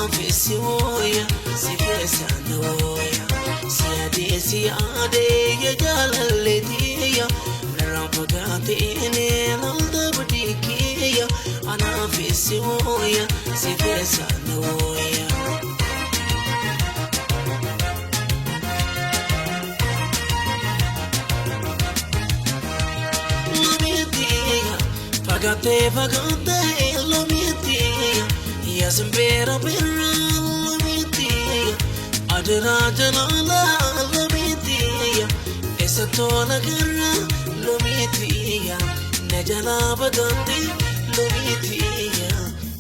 anafisi woya sifesa noya siade ya jalalee tiyyaa narambagate ine nalda badikiya anafisi woya sifesa noya Pagate lo mitiya ya sembera berra lo mitiya adra jalala lo mitiya esa tola garra lo mitiya najala bagante lo mitiya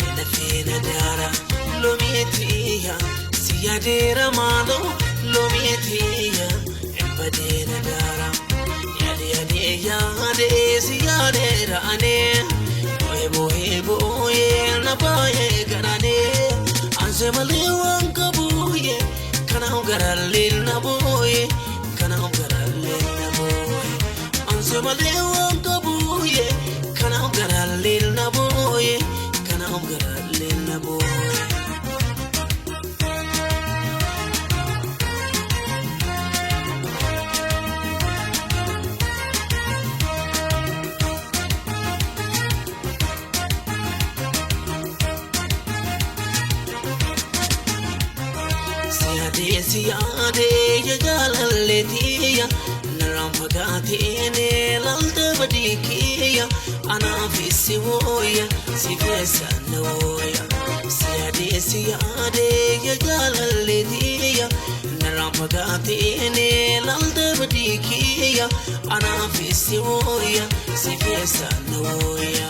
ina fina dara lo mitiya siyadera malo lo mitiya embadera dara yadde siyadera ane boye na boye garane anse maliwan kabuye kana garalil na boye kana garalil na boye anse maliwan kabuye kana garalil na boye kana garalil na boye siade ya jalalee tiyyaa narambagate ine nalda badikiya anafisi woya sifesa noya siade ya jalalee tiyyaa narambagate ine nalda badikiya anafisi woya sifesa noya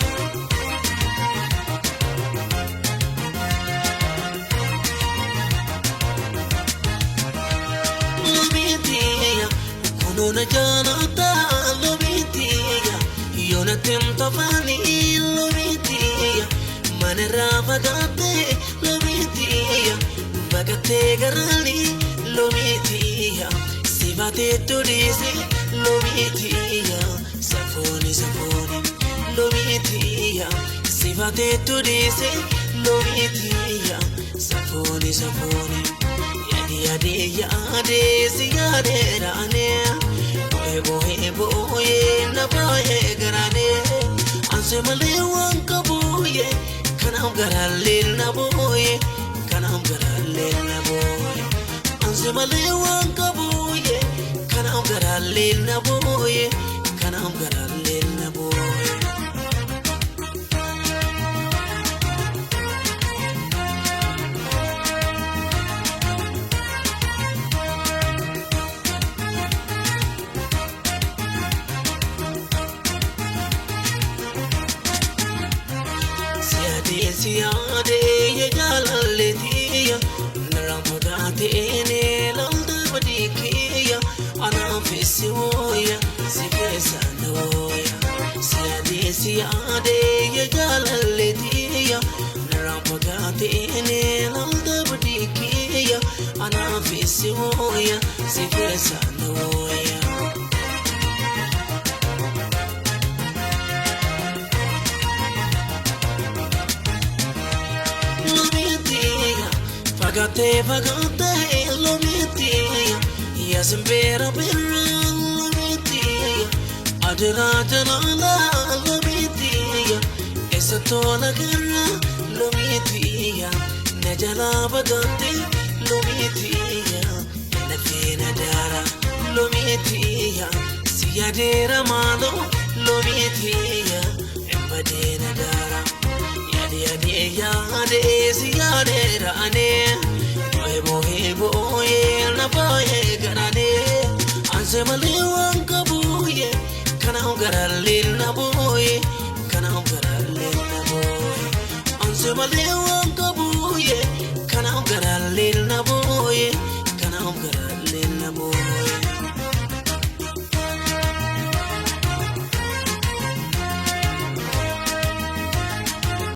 Nona janata lo mitiya yona tenta fani lo mitiya manera bagate lo mitiya bagate garali lo mitiya sivate tudisi lo mitiya safoni lo mitiya sivate tudisi lo mitiya safoni yadde siyadera ane boye na boye garane anse maliwan kabuye kana garalil na boye kana garalil na boye anse maliwan kabuye kana garalil na boye kana garalil na boye siade ya jalalee tiyyaa narambagate ine nalda badikiya anafisi woya sifesa noya siade ya jalalee tiyyaa narambagate ine nalda badikiya anafisi woya sifesa noya Pagate lo mitiya ya sembera berra lo mitiya adra jalala lo mitiya esa tola garra lo mitiya najala bagante lo mitiya ina fina dara lo mitiya siyadera malo lo mitiya embadera dara yadde siyadera ane boye na boye garane anse maliwan kabuye kana garalil na boye kana garalil na boye anse maliwan kabuye kana garalil na boye kana garalil na boye